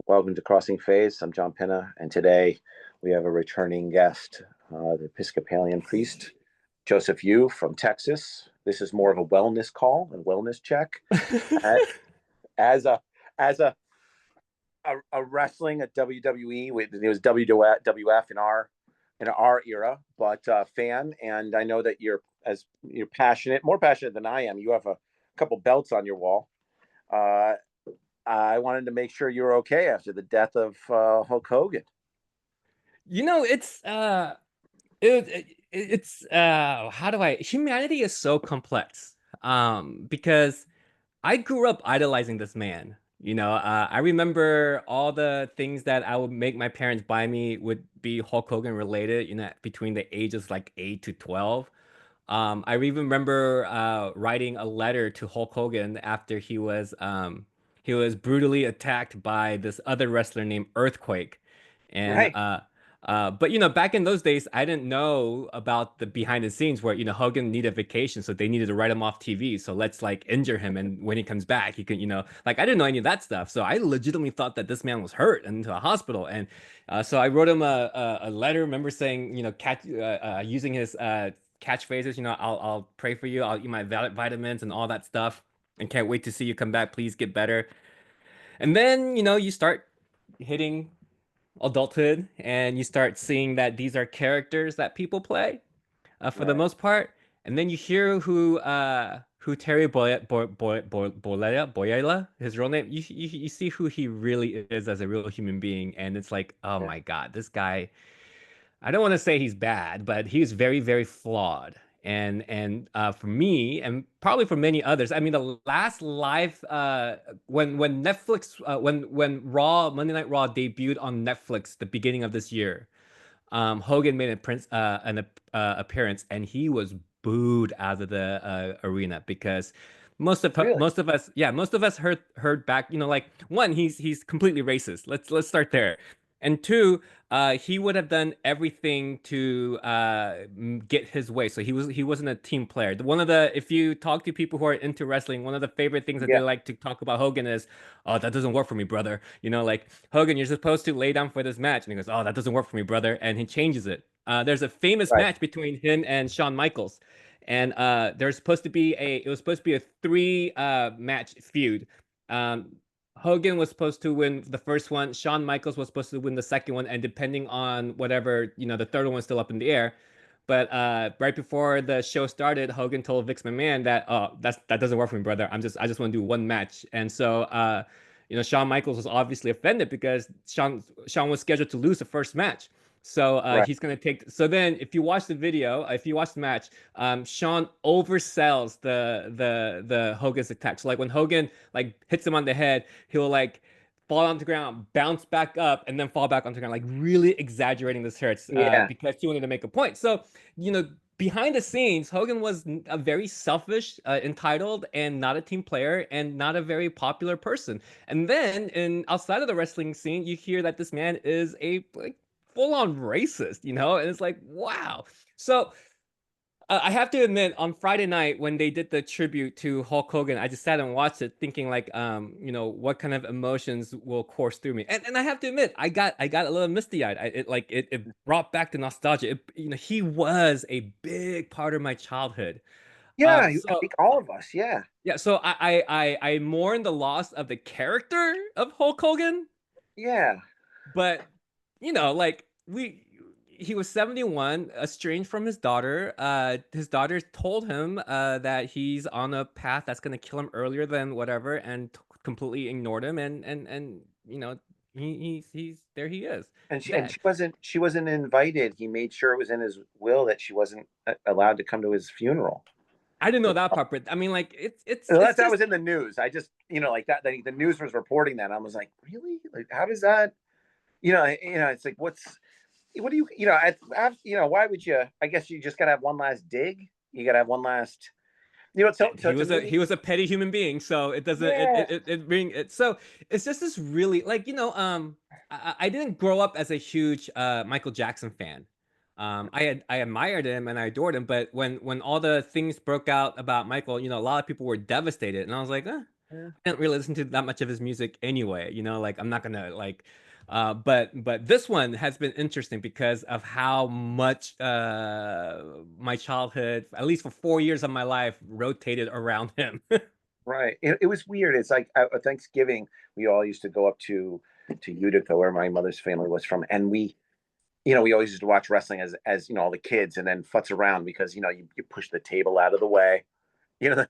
Welcome to Crossing Faiths. I'm John Pinna, and today we have a returning guest, the Episcopalian priest, Joseph Yoo from Texas. This is more of a wellness call and wellness check. Uh, As a as a wrestling at WWE, it was WWF in our era, but fan, and I know that you're passionate, more passionate than I am. You have a couple belts on your wall. Uh, I wanted to make sure you were okay after the death of Hulk Hogan. It's it's how do I humanity is so complex. Because I grew up idolizing this man. I remember all the things that I would make my parents buy me would be Hulk Hogan related, between the ages like 8 to 12. I even remember writing a letter to Hulk Hogan after he was brutally attacked by this other wrestler named Earthquake. And Right. but back in those days, I didn't know about the behind the scenes where Hogan needed vacation, so they needed to write him off TV. So let's like injure him, and when he comes back, he can like I didn't know any of that stuff. So I legitimately thought that this man was hurt and into a hospital, and so I wrote him a letter. Remember saying using his catchphrases. I'll pray for you. I'll eat my vitamins and all that stuff, and can't wait to see you come back. Please get better. And then you start hitting adulthood and you start seeing that these are characters that people play for the Right. most part, and then you hear who Terry Bollea, his real name. You see who he really is as a real human being, and it's like, oh Yeah. my God, this guy. I don't want to say he's bad, but he's very, very flawed. And for me, and probably for many others, I mean, the last live when Netflix when Raw Monday Night Raw debuted on Netflix the beginning of this year, Hogan made an appearance, and he was booed out of the arena because Really? most of us heard back. Like, one, he's completely racist. Let's start there. And two, he would have done everything to get his way. So he wasn't a team player. One of the If you talk to people who are into wrestling, one of the favorite things that they Yeah. like to talk about Hogan is, "Oh, that doesn't work for me, brother." Like, Hogan, you're supposed to lay down for this match. And he goes, "Oh, that doesn't work for me, brother." And he changes it. There's a famous Right. match between him and Shawn Michaels. And it was supposed to be a three match feud. Um, Hogan was supposed to win the first one. Shawn Michaels was supposed to win the second one. And depending on whatever, the third one's still up in the air. But right before the show started, Hogan told Vince McMahon that, "Oh, that doesn't work for me, brother. I just want to do one match." And so Shawn Michaels was obviously offended because Shawn was scheduled to lose the first match. So Right. he's gonna take. So then, if you watch the video, if you watch the match, Shawn oversells the Hogan's attack. So like when Hogan like hits him on the head, he'll like fall on the ground, bounce back up, and then fall back onto the ground, like really exaggerating this hurts Yeah. because he wanted to make a point. So behind the scenes, Hogan was a very selfish, entitled, and not a team player, and not a very popular person. And then, in outside of the wrestling scene, you hear that this man is a like full-on racist, and it's like, wow. So I have to admit, on Friday night when they did the tribute to Hulk Hogan, I just sat and watched it, thinking like, what kind of emotions will course through me. And I have to admit, I got a little misty-eyed. It brought back the nostalgia. He was a big part of my childhood. Yeah. I So think all of us. Yeah. yeah, so I mourn the loss of the character of Hulk Hogan, Yeah. but like he was 71, estranged from his daughter. His daughter told him that he's on a path that's gonna kill him earlier than whatever, and completely ignored him. And he's there. He is And dead. she wasn't invited. He made sure it was in his will that she wasn't allowed to come to his funeral. I didn't know that part, but I mean, like, it's That just was in the news. I just, like that. The news was reporting that. I was like, really? Like, how does that? It's like, what do you, why would you? I guess you just gotta have one last dig. You gotta have one last, so he to was a me, he was a petty human being, so it doesn't yeah, it bring it. So it's just this really, like, I didn't grow up as a huge Michael Jackson fan. I admired him and I adored him, but when all the things broke out about Michael, a lot of people were devastated, and I was like, I didn't really listen to that much of his music anyway, like I'm not gonna like but this one has been interesting because of how much my childhood, at least for 4 years of my life, rotated around him. Right. It was weird. It's like Thanksgiving, we all used to go up to Utica, where my mother's family was from, and we always used to watch wrestling as all the kids, and then futz around because you push the table out of the way, the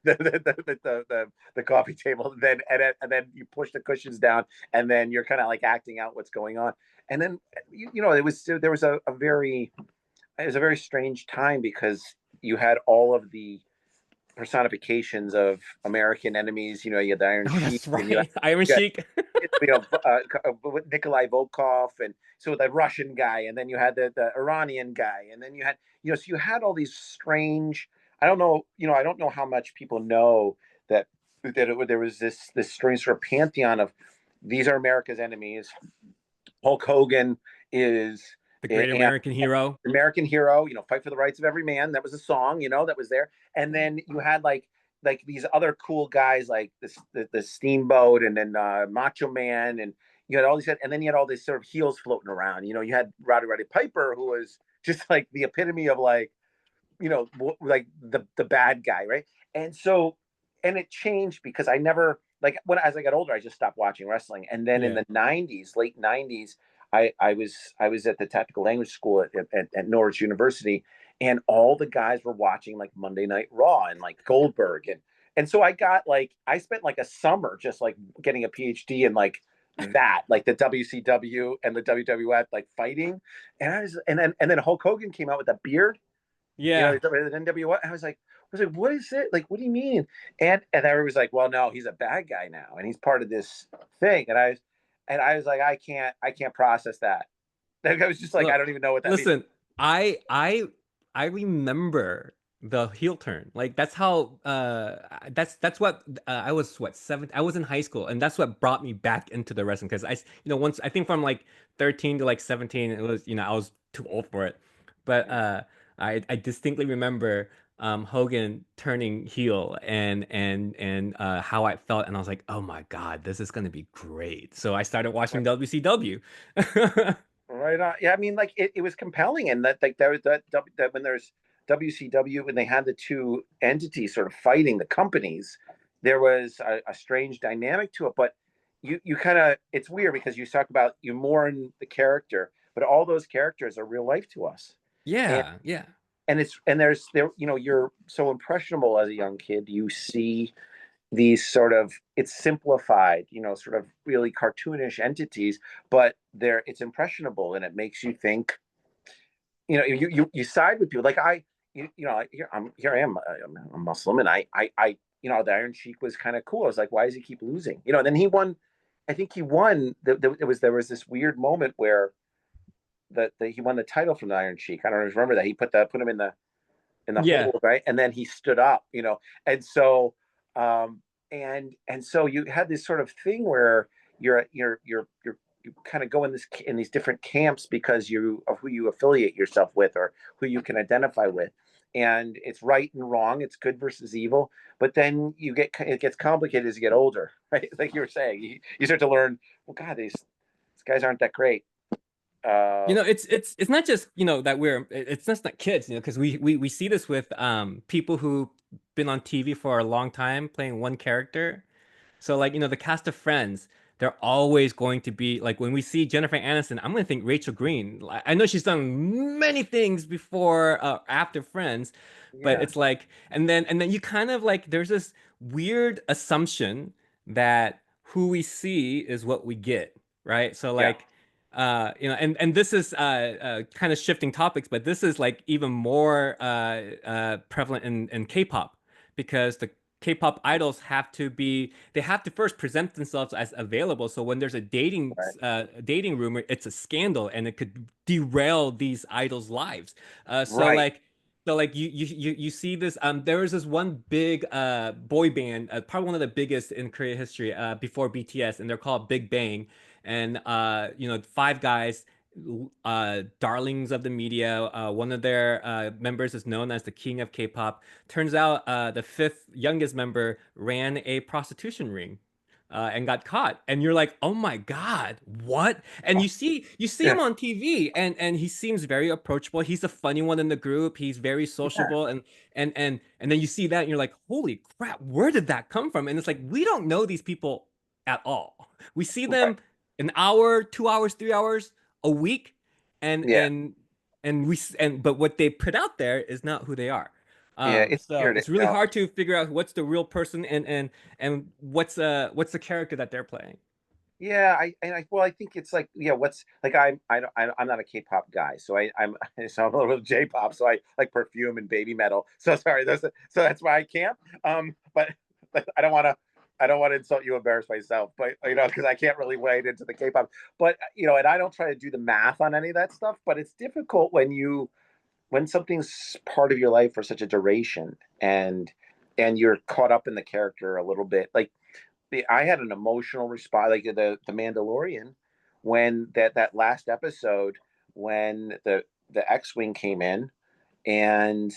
coffee table, and then you push the cushions down, and then you're kind of like acting out what's going on, and then there was a very it was a very strange time because you had all of the personifications of American enemies. You had the Iron Oh, Sheik, that's and right. Iron you had Sheik. Nikolai Volkov, and so the Russian guy, and then you had the Iranian guy, and then you had so you had all these strange. I don't know how much people know there was this strange sort of pantheon of these are America's enemies. Hulk Hogan is The great and American hero. American hero, fight for the rights of every man. That was a song, that was there. And then you had like these other cool guys like the Steamboat, and then Macho Man, and you had all these, and then you had all these sort of heels floating around. You had Roddy Piper, who was just like the epitome of like like the bad guy, right? And so, and it changed because I never like when as I got older, I just stopped watching wrestling, and then in Yeah. the '90s, late '90s, I was at the technical language school at Norwich University, and all the guys were watching like Monday Night Raw and like Goldberg, and so I spent like a summer just like getting a PhD in like that, like the WCW and the WWF, like fighting, and then Hulk Hogan came out with a beard, Yeah. the NWO. I was like, what is it? Like, what do you mean? And everybody was like, well, no, he's a bad guy now, and he's part of this thing. And I was like, I can't process that. Like, I was just like, I Look, don't even know what that means. listen, I I I remember the heel turn. Like that's what I was what seven I was in high school, and that's what brought me back into the wrestling because once I think from like 13 to like 17 it was I was too old for it. But I distinctly remember Hogan turning heel and how I felt, and I was like, "Oh my God, this is going to be great." So I started watching WCW. Right on. Yeah, I mean, like it was compelling, and that like there was that when there's WCW, when they had the two entities sort of fighting the companies, there was a strange dynamic to it. But you kind of it's weird because you talk about you mourn the character, but all those characters are real life to us, and Yeah, yeah. you're so impressionable as a young kid. You see these sort of it's simplified, sort of really cartoonish entities, but it's impressionable and it makes you think. You side with people like here I am, I'm a Muslim, and the Iron Sheik was kind of cool. I was like, why does he keep losing? And then he won. I think he won. There was this weird moment where he won the title from the Iron Sheik. I don't remember that he put him in the Yeah. hold, right? And then he stood up, and so and so you had this sort of thing where you kind of go in these different camps because of who you affiliate yourself with or who you can identify with, and it's right and wrong, it's good versus evil, but then it gets complicated as you get older, right? Like you were saying, you start to learn, well, God, these guys aren't that great. It's not just, that it's just not kids, because we see this with people who've been on TV for a long time playing one character. So like, the cast of Friends, they're always going to be like when we see Jennifer Aniston, I'm gonna think Rachel Green. I know she's done many things before after Friends, but Yeah. it's like and then you kind of like there's this weird assumption that who we see is what we get, right? So Yeah. like and this is kind of shifting topics, but this is like even more prevalent in K-pop because the K-pop idols they have to first present themselves as available. So when there's a Right. dating rumor, it's a scandal and it could derail these idols' lives. So Right. like you see this there was this one big boy band, probably one of the biggest in Korea history before BTS, and they're called Big Bang, and five guys, darlings of the media. One of their members is known as the king of K-pop. Turns out the fifth youngest member ran a prostitution ring. and got caught, and you're like, oh my God, what? And you see Yeah, him on TV, and he seems very approachable. He's the funny one in the group. He's very yeah, sociable, and then you see that, and you're like, holy crap, where did that come from? And it's like, we don't know these people at all. We see right. them an hour, 2 hours, 3 hours a week, and Yeah, and and but what they put out there is not who they are. yeah. It's So weird. it's really hard to figure out what's the real person, and what's the character that they're playing. Yeah, well, I think it's like, yeah, what's like, I'm not a K-pop guy, so I'm so I'm a little J-pop, so I like perfume and baby metal. So sorry, that's why I can't. But I don't want to insult you, embarrass myself, but because I can't really wade into the K-pop. But and I don't try to do the math on any of that stuff. But it's difficult when something's part of your life for such a duration, and you're caught up in the character a little bit, like I had an emotional response, like the Mandalorian, when that last episode, when the X-wing came in, and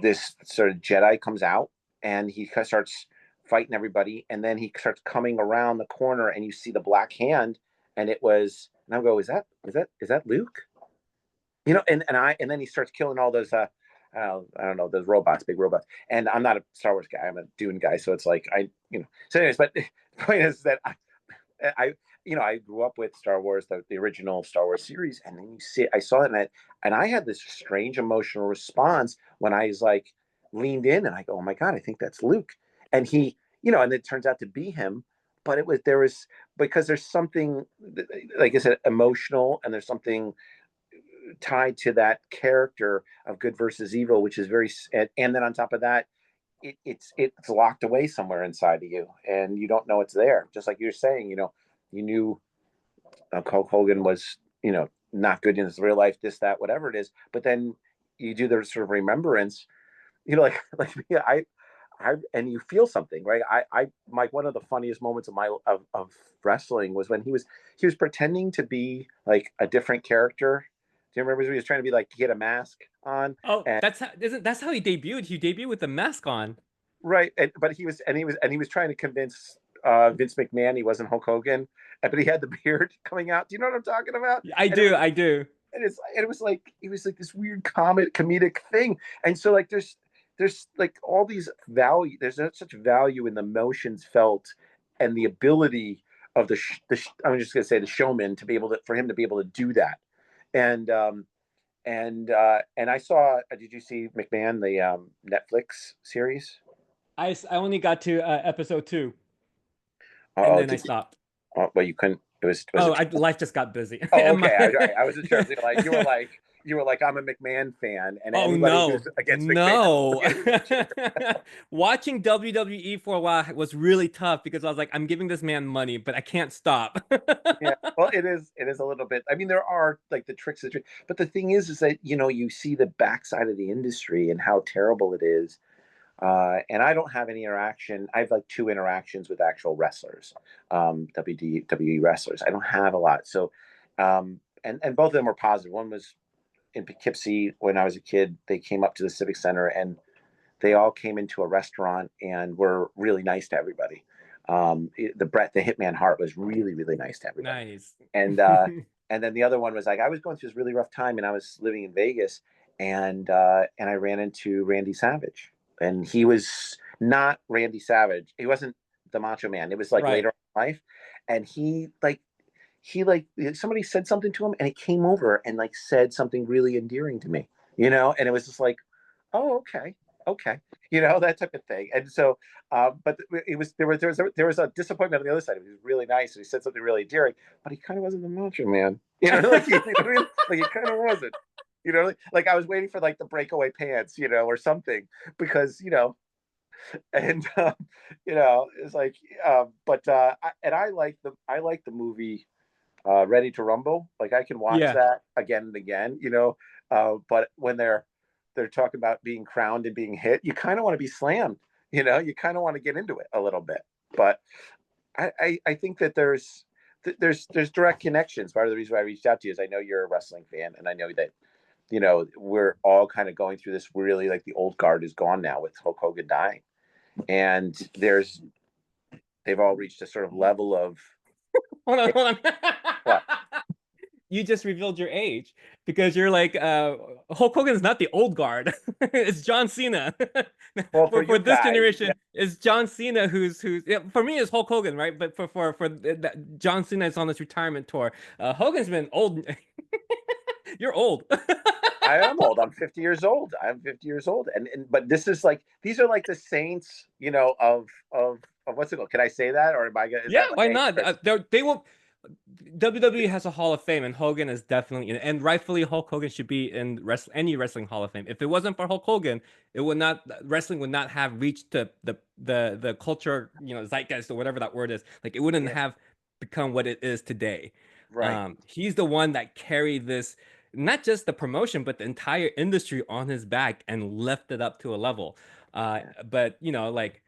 this sort of Jedi comes out, and he starts fighting everybody, and then he starts coming around the corner, and you see the black hand, and I go, is that Luke? And then he starts killing all those I don't know, those robots, big robots. And I'm not a Star Wars guy, I'm a Dune guy, so it's like so anyways, but the point is that I grew up with Star Wars, the original Star Wars series, and then I saw it, and I had this strange emotional response when I was like leaned in, and I go, oh my God, I think that's Luke. And and it turns out to be him. But there was, because there's something, like I said, emotional, and there's something tied to that character of good versus evil, which is and then on top of that, it's locked away somewhere inside of you, and you don't know it's there. Just like you're saying, you knew Hulk Hogan was, not good in his real life, this, that, whatever it is, but then you do the sort of remembrance, like me, and you feel something, right? Like one of the funniest moments of wrestling was when he was pretending to be like a different character. Do you remember he was trying to be like, he had a mask on, Oh, and that's how he debuted. He debuted with a mask on. right, but he was trying to convince Vince McMahon he wasn't Hulk Hogan, but he had the beard coming out. Do you know what I'm talking about? I And it do, was I do. it was like this weird comedic thing. And so like there's like all these value. There's such value in the emotions felt, and the ability of I'm just gonna say the showman, to be able to, for him to be able to do that. And I saw. Did you see McMahon, the Netflix series? I only got to episode 2, and Oh, then I did you? stopped. Oh, well, you couldn't. Was Oh, it? life just got busy. Oh, And okay. my I wasn't sure. So you were like, I'm a McMahon fan, and Oh anybody no, who's against McMahon, no. okay, just watch it. Watching WWE for a while was really tough because I was like, I'm giving this man money, but I can't stop. Yeah. Well, it is a little bit. I mean, there are like the tricks, but the thing is that you see the backside of the industry and how terrible it is. And I don't have any interaction. I have like two interactions with actual wrestlers, WWE wrestlers. I don't have a lot. So, and both of them were positive. One was in Poughkeepsie when I was a kid. They came up to the Civic Center, and they all came into a restaurant and were really nice to everybody. The Hitman Hart was really, really nice to everybody. Nice. And and then the other one was like, I was going through this really rough time, and I was living in Vegas, and I ran into Randy Savage, and he was not Randy Savage. He wasn't the Macho Man. It was like Right. later in life, and he somebody said something to him, and he came over and like said something really endearing to me, and it was just like, oh, okay, okay, that type of thing. And so, but it was there was a disappointment on the other side. He was really nice, and he said something really endearing, but he kind of wasn't the Macho Man, like like he kind of wasn't. Like I was waiting for like the breakaway pants, or something, because and it's like, I like the movie Ready to Rumble. Like I can watch Yeah. that again and again, but when they're talking about being crowned and being hit, you kind of want to be slammed, you kind of want to get into it a little bit. But I think that there's direct connections. Part of the reason why I reached out to you is I know you're a wrestling fan, and I know that we're all kind of going through this, really, like the old guard is gone now with Hulk Hogan dying, and there's they've all reached a sort of level of Hold on. what? You just revealed your age because you're like Hulk Hogan is not the old guard. It's John Cena. Well, for For you this guys, yeah, generation, it's John Cena who's yeah, for me it's Hulk Hogan, right? But John Cena is on this retirement tour. Hogan's been old. You're old. I am old. I'm 50 years old. I'm 50 years old, and but this is like these are like the saints, of what's it called? Can I say that, or am I gonna? Is Yeah, that like why not? dangerous? They will. WWE has a Hall of Fame, and Hogan is definitely, and rightfully, Hulk Hogan should be in any wrestling Hall of Fame. If it wasn't for Hulk Hogan, it would not wrestling would not have reached the culture, zeitgeist or whatever that word is. Like it wouldn't Yeah, have become what it is today. right. He's the one that carried this, not just the promotion, but the entire industry on his back and lifted up to a level. Yeah, But like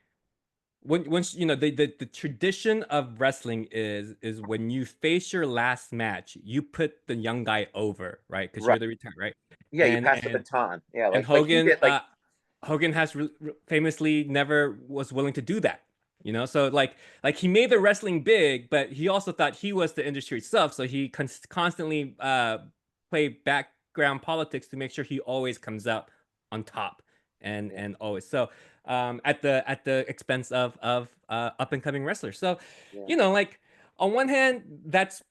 once the tradition of wrestling is when you face your last match, you put the young guy over, right? Because right. you're the return, right? Yeah, you And pass the baton. Yeah, and like he did. Like Hogan has famously never was willing to do that. So like he made the wrestling big, but he also thought he was the industry itself. So he constantly played background politics to make sure he always comes out on top yeah, and always so at the expense of up and coming wrestlers. So yeah, like on one hand, that's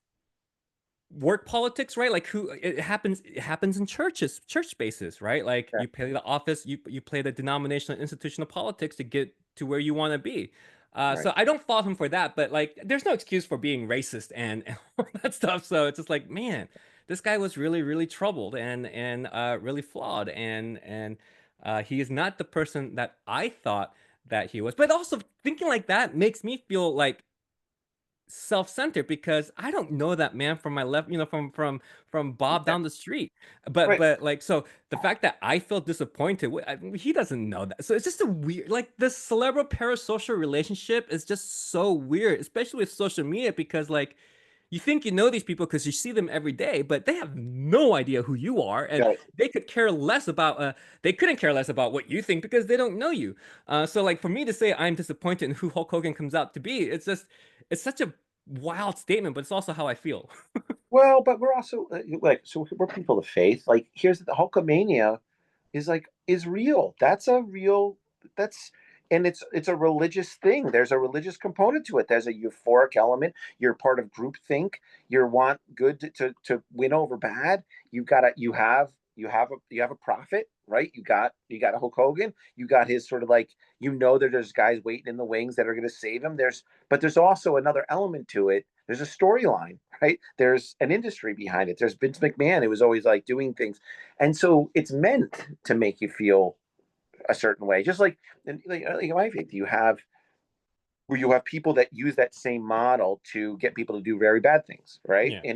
work politics, right? Like who it happens in church spaces, right? Like yeah, you play the office, you play the denominational institutional politics to get to where you want to be. right. So I don't fault him for that, but like there's no excuse for being racist and all that stuff. So it's just like, man, this guy was really, really troubled and really flawed. And he is not the person that I thought that he was. But also thinking like that makes me feel like self-centered because I don't know that man from my left, from Bob Yeah, down the street. But right. but like so the fact that I feel disappointed, he doesn't know that. So it's just a weird like the celebral parasocial relationship is just so weird, especially with social media because like you think you know these people because you see them every day, but they have no idea who you are, and Right. they couldn't care less about what you think because they don't know you. So like for me to say I'm disappointed in who Hulk Hogan comes out to be, it's such a wild statement, but it's also how I feel. Well, but we're also like, so we're people of faith. Like, here's the Hulkamania is real. That's a real. That's and it's a religious thing. There's a religious component to it. There's a euphoric element. You're part of groupthink. You want good to win over bad. You have a prophet, right? You got a Hulk Hogan. You got his sort of like that there's guys waiting in the wings that are going to save him. But there's also another element to it. There's a storyline, right? There's an industry behind it. There's Vince McMahon, who was always like doing things, and so it's meant to make you feel a certain way. Just like in my faith, you have people that use that same model to get people to do very bad things, right? Yeah.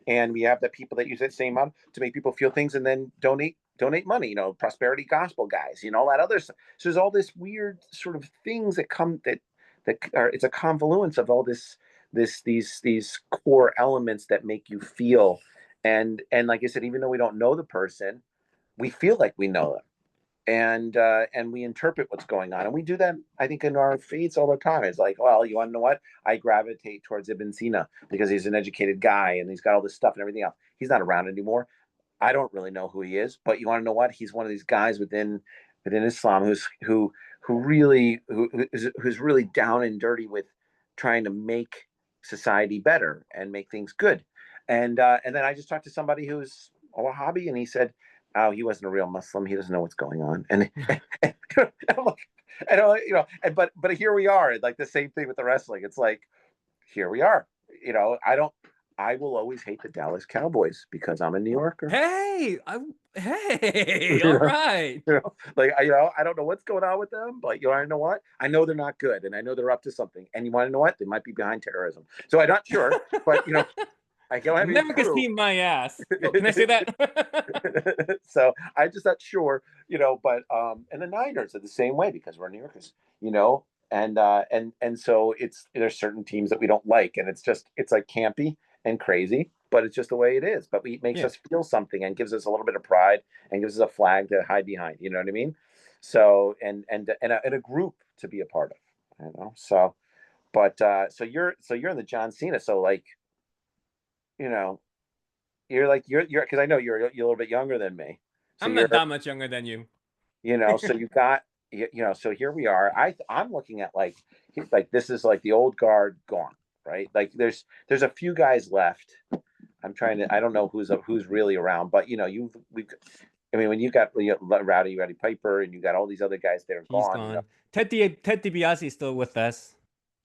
And we have the people that use that same model to make people feel things and then donate money. Prosperity gospel guys, all that other stuff. So there's all this weird sort of things that come that are it's a confluence of all these core elements that make you feel. And like I said, even though we don't know the person, we feel like we know them, and we interpret what's going on, and we do that, I think, in our faiths all the time. It's like, well, you want to know what? I gravitate towards Ibn Sina because he's an educated guy and he's got all this stuff and everything else. He's not around anymore. I don't really know who he is, but you want to know what? He's one of these guys within Islam who's really down and dirty with trying to make society better and make things good. And then I just talked to somebody who's a Wahhabi, and he said, "Oh, he wasn't a real Muslim. He doesn't know what's going on." And I'm like, but here we are, like the same thing with the wrestling. It's like, here we are. I don't. I will always hate the Dallas Cowboys because I'm a New Yorker. Hey, hey, all right. I don't know what's going on with them, but I know what? I know they're not good, and I know they're up to something. And you want to know what? They might be behind terrorism. So I'm not sure, but I don't have any America's proof. team my ass. Oh, can I say that? So I'm just not sure, but and the Niners are the same way because we're New Yorkers, and so there's certain teams that we don't like, and it's like campy and crazy, but it's just the way it is. But it makes Yeah. us feel something and gives us a little bit of pride and gives us a flag to hide behind. You know what I mean? So and a group to be a part of. So But so you're in the John Cena. So like, you know, you're because I know you're a little bit younger than me. So I'm you're not that much younger than you. so you got so here we are. I'm looking at like this is like the old guard gone, right? Like there's a few guys left. I don't know who's really around, but I mean when you got Rowdy Piper and you got all these other guys that are He's gone. gone. Ted DiBiase is still with us.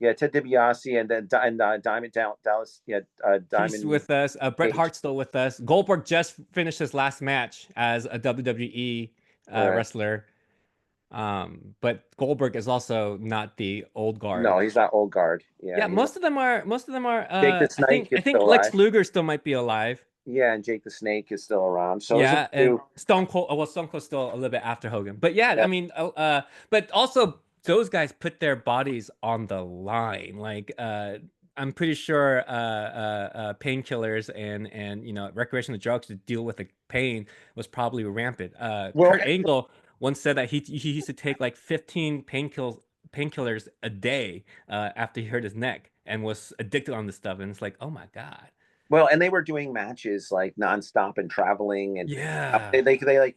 Yeah, Ted DiBiase and then Diamond Dallas, yeah, He's Diamond with us. Bret Page. Hart's still with us. Goldberg just finished his last match as a WWE Right. wrestler. But Goldberg is also not the old No, guard. he's not old guard. Yeah, Yeah, he's most of them are. Most of them are. Jake the Snake I is think still Lex alive. Luger still might be alive. Yeah, and Jake the Snake is still around. So there's a Yeah, and few. Stone Cold. Well, Stone Cold's still a little bit after Hogan, but yeah, I Yeah. mean, but also those guys put their bodies on the line. Like, I'm pretty sure, painkillers and recreational drugs to deal with the pain was probably rampant. Well, Kurt Angle once said that he used to take like 15 painkillers a day after he hurt his neck and was addicted on this stuff. And it's like, oh my God. and they were doing matches like nonstop and traveling, and Yeah. they like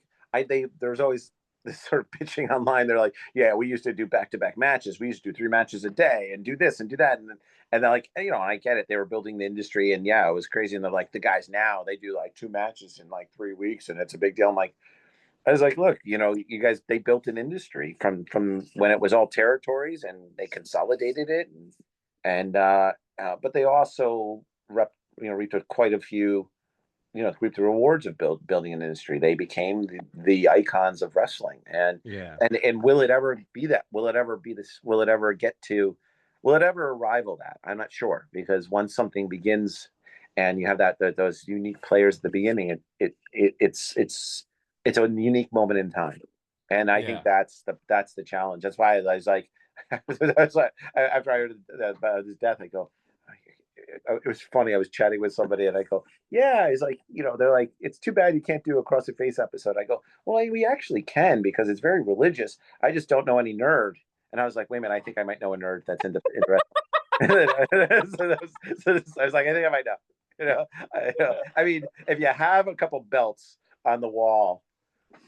there's always this sort of pitching online. They're like, yeah, we used to do back-to-back matches. We used to do 3 matches a day and do this and do that, and they're like, I get it. They were building the industry, and yeah, it was crazy. And they're like, the guys now they do like 2 matches in like 3 weeks, and it's a big deal. I'm like, I was like, look, you guys, they built an industry from when it was all territories, and they consolidated it, and but they also reaped quite a few, reaped the rewards of building an industry. They became the icons of wrestling, and Yeah. and and will it ever be that? Will it ever be this? Will it ever get to? Will it ever rival that? I'm not sure, because once something begins, and you have those unique players at the beginning, it's a unique moment in time, and I think Yeah. that's the challenge. That's why I was like, I was like after I heard about his death, I go, it was funny. I was chatting with somebody, and I go, yeah, it's like, they're like, it's too bad you can't do a Cross the Face episode. I go, well, we actually can, because it's very religious. I just don't know any nerd. And I was like, wait a minute, I think I might know a nerd that's interested. So I was like, I think I might know. I mean, if you have a couple belts on the wall,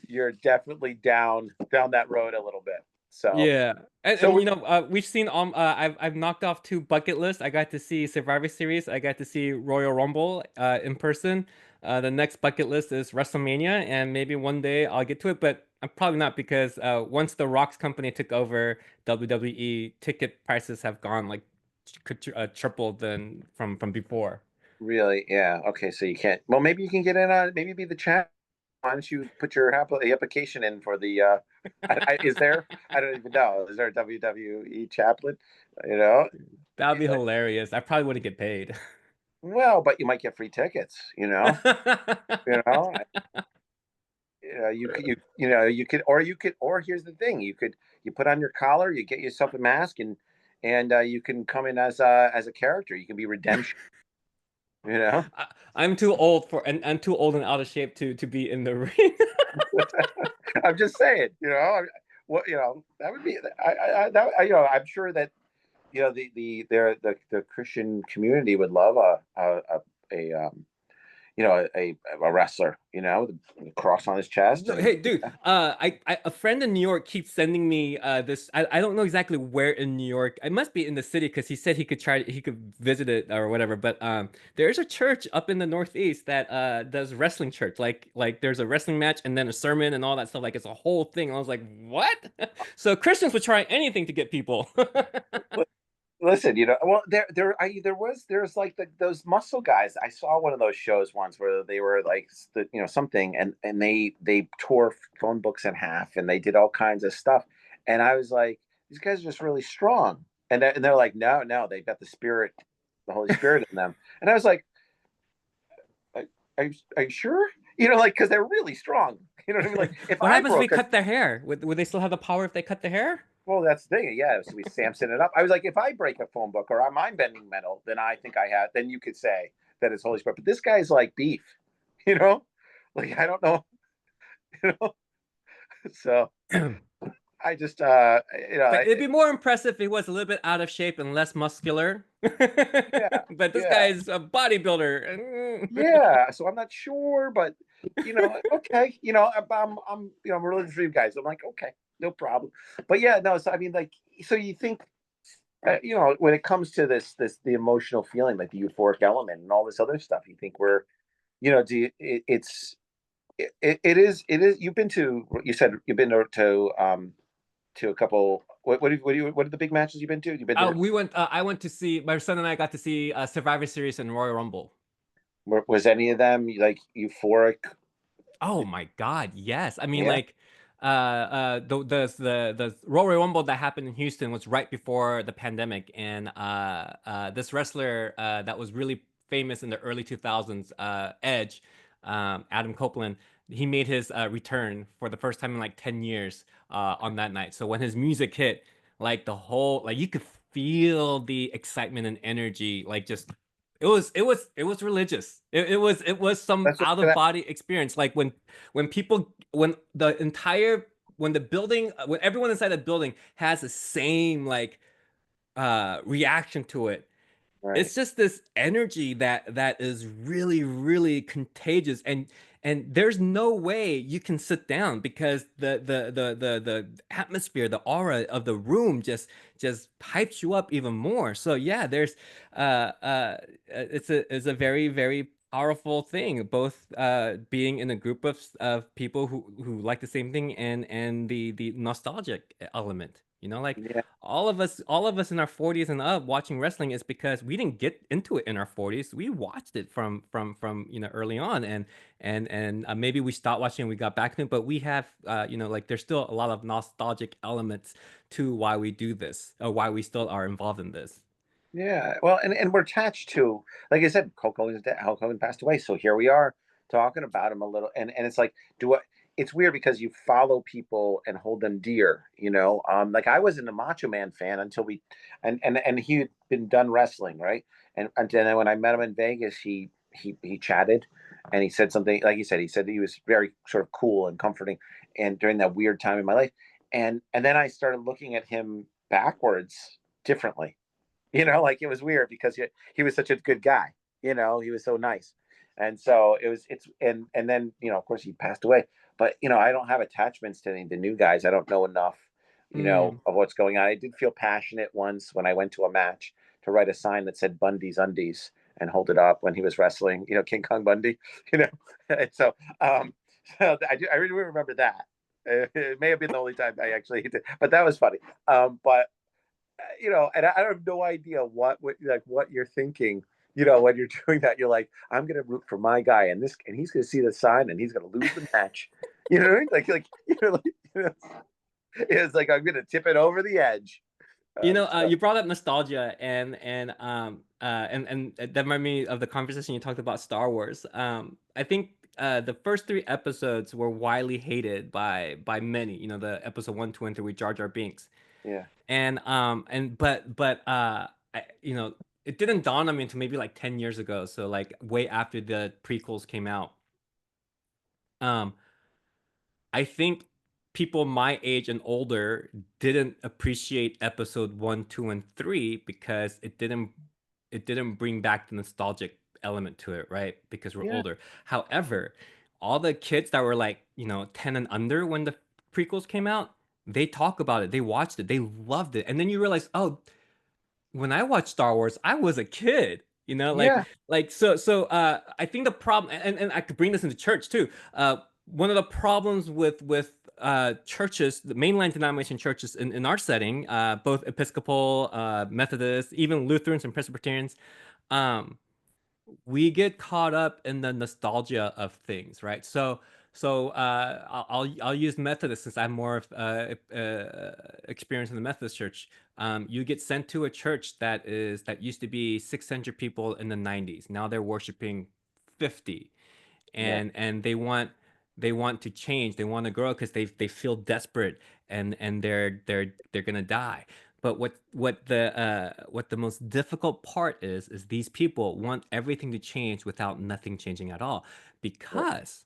you're definitely down that road a little bit. So, Yeah, so and we've seen I've knocked off 2 bucket lists. I got to see Survivor Series. I got to see Royal Rumble in person. The next bucket list is WrestleMania, and maybe one day I'll get to it, but I'm probably not, because once the Rock's company took over WWE, ticket prices have gone like triple than from before. really, yeah, okay, so you can't. Well, maybe you can get in on. Maybe be the chat. Why don't you put your application in for the? Is there? I don't even know. Is there a WWE chaplain? You know. That would be hilarious. I probably wouldn't get paid. Well, but you might get free tickets. You know. Or here's the thing: you put on your collar, you get yourself a mask, and you can come in as a character. You can be redemption. You know. I'm too old and I'm too old and out of shape to be in the ring. I'm just saying. That would be. I'm sure that the Christian community would love a wrestler, with a cross on his chest, No, and hey, dude. A friend in New York keeps sending me this. I don't know exactly where in New York. It must be in the city, because he said he could visit it or whatever. But there's a church up in the Northeast that does wrestling church. Like there's a wrestling match and then a sermon and all that stuff. Like it's a whole thing. I was like, what? So Christians would try anything to get people. listen, well, there's like those muscle guys. I saw one of those shows once where they were like something, and they tore phone books in half, and they did all kinds of stuff, and I was like, these guys are just really strong, and they're like, no, they've got the spirit, the Holy Spirit in them, and I was like, are you sure? Like, because they're really strong. You know what I mean? Like, if What I happens if we broke a cut their hair? Would they still have the power if they cut their hair? Well, that's the thing. Yeah, so we Samson it up. I was like, if I break a phone book or I'm mind bending metal, then I think I have. Then you could say that it's Holy Spirit. But this guy's like beef, you know. Like, I don't know, you know. So I just But it'd be more impressive if he was a little bit out of shape and less muscular. yeah, But this yeah, guy's a bodybuilder. yeah. So I'm not sure, but okay, I'm a religious dream guy, so I'm like, okay, no problem. But yeah, no. So I mean, like, so you think, when it comes to the emotional feeling, like the euphoric element and all this other stuff, you think we're, do you, it is. You've been to, you said you've been to a couple. What are the big matches you've been to? You've been to. We went. I went to see my son and I got to see Survivor Series and Royal Rumble. Was any of them like euphoric? Oh my God, yes. I mean, Yeah, like, the Royal Rumble that happened in Houston was right before the pandemic, and this wrestler that was really famous in the early 2000s, Edge, Adam Copeland, he made his return for the first time in like 10 years on that night. So when his music hit, like the whole, like you could feel the excitement and energy, like just it was religious. It was some that's what. out of body experience. Like when people when the building when everyone inside the building has the same like reaction to it, Right. it's just this energy that is really really contagious, and there's no way you can sit down because the atmosphere, the aura of the room just hypes you up even more. So yeah, there's it's a very very powerful thing, both being in a group of people who like the same thing, and the nostalgic element, like Yeah. all of us in our 40s and up watching wrestling is because we didn't get into it in our 40s. We watched it from early on, and maybe we stopped watching and we got back to it, but we have like there's still a lot of nostalgic elements to why we do this, or why we still are involved in this. Yeah. Well, and we're attached to, like I said, Hulk Hogan passed away, so here we are talking about him a little, and it's like, do I? It's weird because you follow people and hold them dear, Like I wasn't a Macho Man fan until and he had been done wrestling, right? And then when I met him in Vegas, he chatted, and he said something like he said he was very sort of cool and comforting, and during that weird time in my life, and then I started looking at him backwards differently. Like it was weird because he was such a good guy. He was so nice, and so and then of course he passed away. But I don't have attachments to any of the new guys. I don't know enough, Mm. of what's going on. I did feel passionate once when I went to a match to write a sign that said Bundy's Undies and hold it up when he was wrestling. King Kong Bundy. You know, and so I really remember that. It may have been the only time I actually did, but that was funny. But and I have no idea what you're thinking. When you're doing that, you're like, I'm gonna root for my guy, and he's gonna see the sign, and he's gonna lose the match. You know what I mean? It's like I'm gonna tip it over the edge. So You brought up nostalgia, and that reminded me of the conversation you talked about Star Wars. I think the first three episodes were widely hated by many. The episode one, two, and three with Jar Jar Binks, yeah, and it didn't dawn on me until maybe like 10 years ago. So like way after the prequels came out. Um, I think people my age and older didn't appreciate episode one, two, and three because it didn't bring back the nostalgic element to it, right? Because we're yeah, older. However, all the kids that were like, 10 and under when the prequels came out, they talk about it, they watched it, they loved it. And then you realize, oh, when I watched Star Wars, I was a kid. yeah, I think the problem, and I could bring this into church too. One of the problems with churches, the mainline denomination churches in our setting, both Episcopal, Methodist, even Lutherans and Presbyterians, um, we get caught up in the nostalgia of things, right? So I'll use Methodist since I'm more of experience in the Methodist church. You get sent to a church that used to be 600 people in the 90s. Now they're worshiping 50, yeah, and they want to change, they want to grow because they feel desperate, and they're gonna die. But what the most difficult part is these people want everything to change without nothing changing at all, yeah, because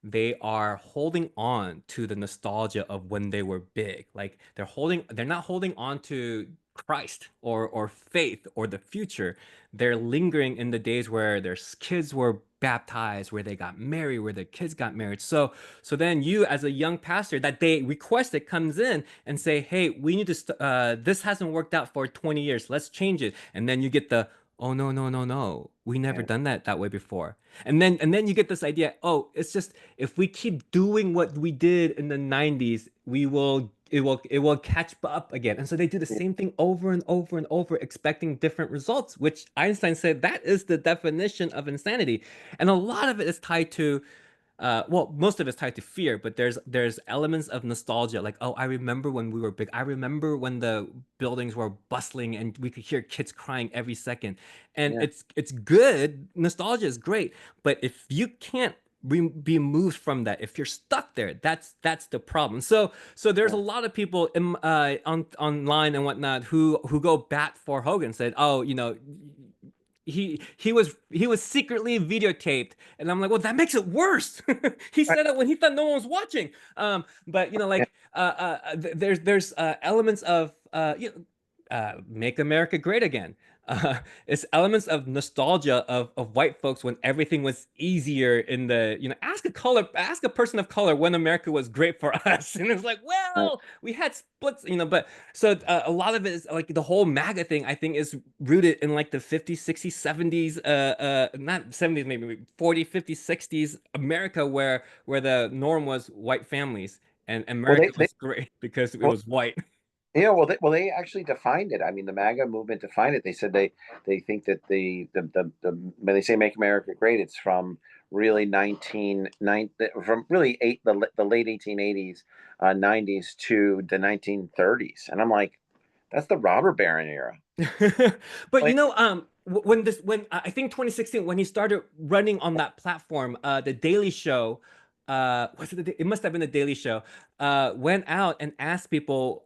they are holding on to the nostalgia of when they were big. Like they're not holding on to Christ or faith or the future. They're lingering in the days where their kids were baptized, where they got married, where their kids got married. So then you, as a young pastor that they requested, comes in and say, "Hey, we need to. This hasn't worked out for 20 years. Let's change it." And then you get the, "Oh no, no, no, no. We never Yeah. done that way before." And then you get this idea. Oh, it's just if we keep doing what we did in the 90s, it will catch up again. And so they do the Yeah. same thing over and over and over, expecting different results, which Einstein said that is the definition of insanity. And a lot of it is tied to well, most of it's tied to fear, but there's elements of nostalgia, like, oh, I remember when we were big. I remember when the buildings were bustling and we could hear kids crying every second. And Yeah. it's good. Nostalgia is great, but if you can't be moved from that, if you're stuck there, that's the problem. So there's a Yeah. lot of people on online and whatnot who go bat for Hogan, said, oh, he was secretly videotaped, and I'm like, well, that makes it worse. He Right. said it when he thought no one was watching. But Yeah. like there's elements of make America great again. It's elements of nostalgia of white folks when everything was easier in the, ask a person of color when America was great for us. And it's like, Right. well, we had splits, but so a lot of it is like the whole MAGA thing, I think, is rooted in like the 50s, 60s, 70s, not 70s, maybe 40, 50s, 60s America, where the norm was white families, and Well, America was great because it well, was white. yeah, they actually defined it. I mean, the MAGA movement defined it. They said they think that the when they say "Make America Great," it's from really from really the late 1880s, 90s to the 1930s, and I'm like, that's the robber baron era. But Like, when I think 2016, when he started running on that platform, the Daily Show, was it it must have been the Daily Show, went out and asked people,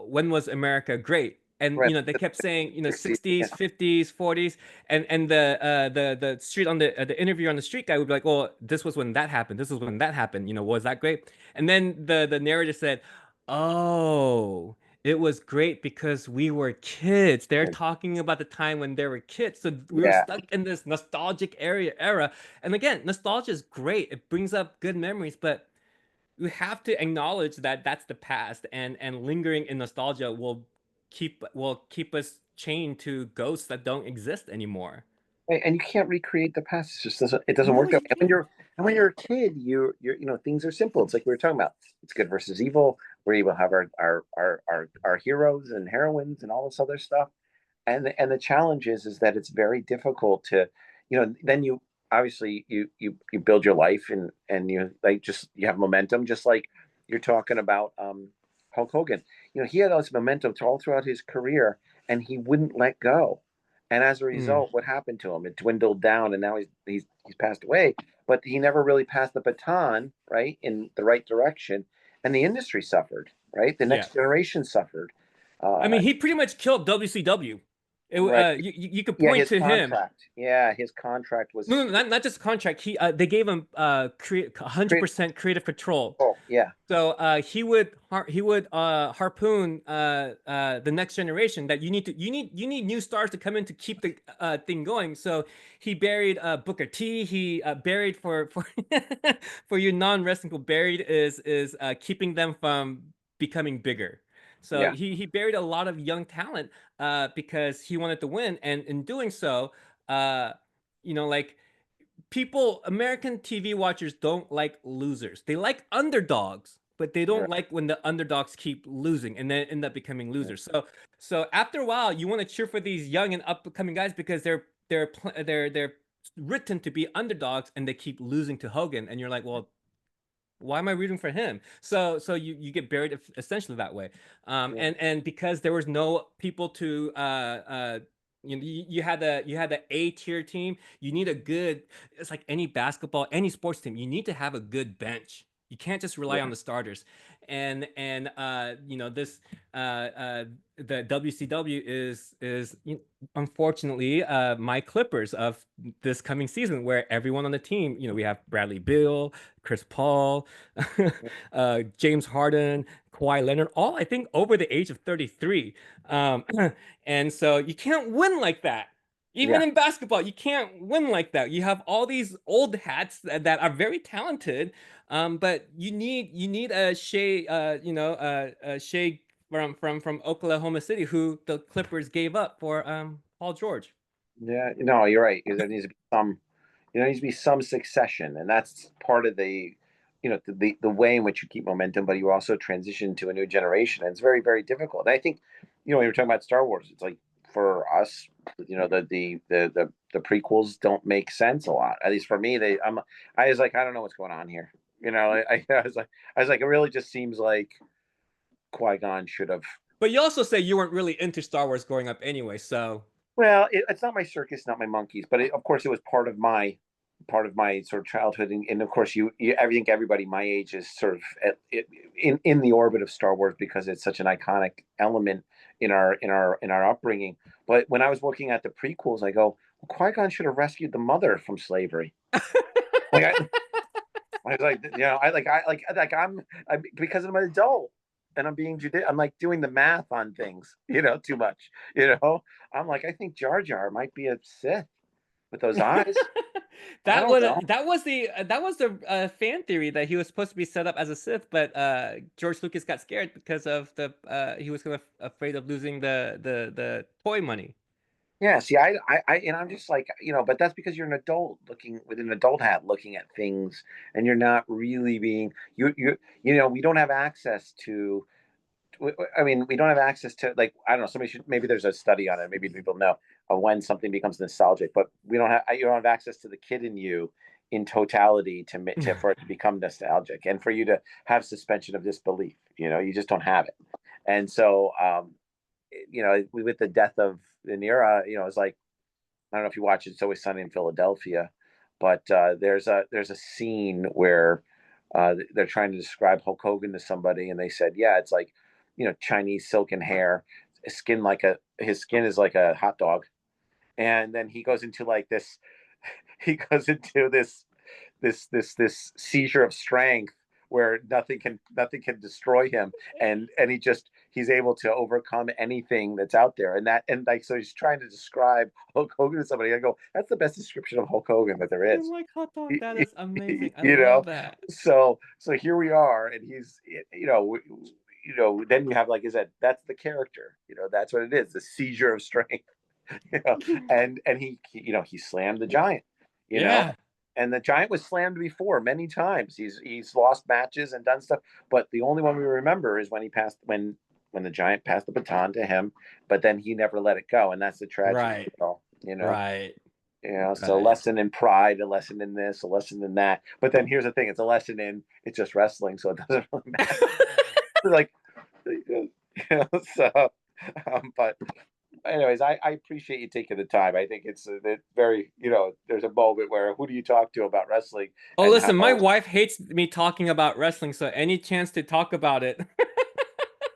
when was America great? And right, they kept saying, 60s, yeah, 60s, 50s, 40s, and the street on the interview on the street guy would be like, well, this was when that happened. This was when that happened. Was that great? And then the narrator said, oh, it was great because we were kids. They're talking about the time when they were kids. So we were yeah. stuck in this nostalgic era. And again, nostalgia is great. It brings up good memories, but we have to acknowledge that that's the past, and lingering in nostalgia will keep us chained to ghosts that don't exist anymore. And you can't recreate the past. It doesn't No, work that you way. And can't. when you're a kid, things are simple. It's like we were talking about. It's good versus evil. We will have our heroes and heroines and all this other stuff. And the challenge is that it's very difficult to, then you obviously you build your life, and you have momentum, just like you're talking about Hulk Hogan. He had all this momentum all throughout his career, and he wouldn't let go. And as a Mm, result, what happened to him? It dwindled down, and now he's passed away. But he never really passed the baton, right, in the right direction, and the industry suffered, right? The yeah. next generation suffered, I uh, mean, he pretty much killed WCW. right? You could Yeah, point his to him. contract. Yeah, his contract No, was no, not just contract. They gave him 100% creative control. critical. Yeah, So he would harpoon the next generation, that you need new stars to come in to keep the thing going. So he buried Booker T. He buried for for you non-wrestling people, buried is keeping them from becoming bigger. So yeah, he buried a lot of young talent because he wanted to win, and in doing so, uh, like, American TV watchers don't like losers. They like underdogs, but they don't right. like when the underdogs keep losing and then end up becoming Yeah. losers. So after a while, you want to cheer for these young and upcoming guys because they're written to be underdogs, and they keep losing to Hogan, and you're like, well, why am I rooting for him? So you get buried essentially that way. Yeah. And because there was no people to you had the A tier team. You need a good. It's like any basketball, any sports team. You need to have a good bench. You can't just rely Yeah. on the starters. you know, this the WCW is unfortunately my Clippers of this coming season, where everyone on the team, you know, we have Bradley Beal, Chris Paul, James Harden, Kawhi Leonard, all I think over the age of 33. Um, and so you can't win like that. Even Yeah. in basketball, you can't win like that. You have all these old hats that are very talented, but you need a Shea, Shea from Oklahoma City, who the Clippers gave up for Paul George. Yeah, no, you're right. There needs to be some, there needs to be some succession, and that's part of the, the way in which you keep momentum, but you also transition to a new generation, and it's very, very difficult. And I think, when you're talking about Star Wars, it's like for us, the prequels don't make sense a lot. At least for me, I was like, I don't know what's going on here. I was like, it really just seems like Qui-Gon should have. But you also say you weren't really into Star Wars growing up anyway, so Well, it's not my circus, not my monkeys, but of course it was part of my sort of childhood, and of course I think everybody my age is sort of in the orbit of Star Wars because it's such an iconic element in our upbringing. But when I was looking at the prequels, I go, well, Qui-Gon should have rescued the mother from slavery. Like I was like, I because I'm an adult and I'm being I'm like doing the math on things, too much. I'm like, I think Jar Jar might be a Sith with those eyes. I don't know. that was the fan theory that he was supposed to be set up as a Sith, but George Lucas got scared because of the he was gonna afraid of losing the toy money. Yeah, see, and I'm just like, but that's because you're an adult looking with an adult hat, looking at things, and you're not really being we don't have access to. I mean, we don't have access to, like, I don't know. Maybe there's a study on it. Maybe people know when something becomes nostalgic, but we don't have. You don't have access to the kid in you in totality for it to become nostalgic, and for you to have suspension of disbelief. You just don't have it, and so with the death of De Niro, it's like, I don't know if you watch It's Always Sunny in Philadelphia, but there's a scene where they're trying to describe Hulk Hogan to somebody, and they said, yeah, it's like, Chinese silken hair, his skin is like a hot dog, and then he goes into like this, he goes into this seizure of strength where nothing can destroy him, and he's able to overcome anything that's out there, and like, so he's trying to describe Hulk Hogan to somebody. I go, that's the best description of Hulk Hogan that there I is. like hot dog. That is amazing. I you love know that. so here we are, and he's, then you have, like I said, that's the character, that's what it is, the seizure of strength. And he slammed the giant, you know Yeah. and the giant was slammed before many times. He's lost matches and done stuff, but the only one we remember is when the giant passed the baton to him, but then he never let it go, and that's the tragedy. Right. You know, Right. so a Right. lesson in pride, a lesson in this, a lesson in that. But then here's the thing: it's a lesson in it's just wrestling, so it doesn't really matter. Like, so. But anyways, I appreciate you taking the time. I think it's very, there's a moment where who do you talk to about wrestling Oh, and listen, my how. wife hates me talking about wrestling, so any chance to talk about it,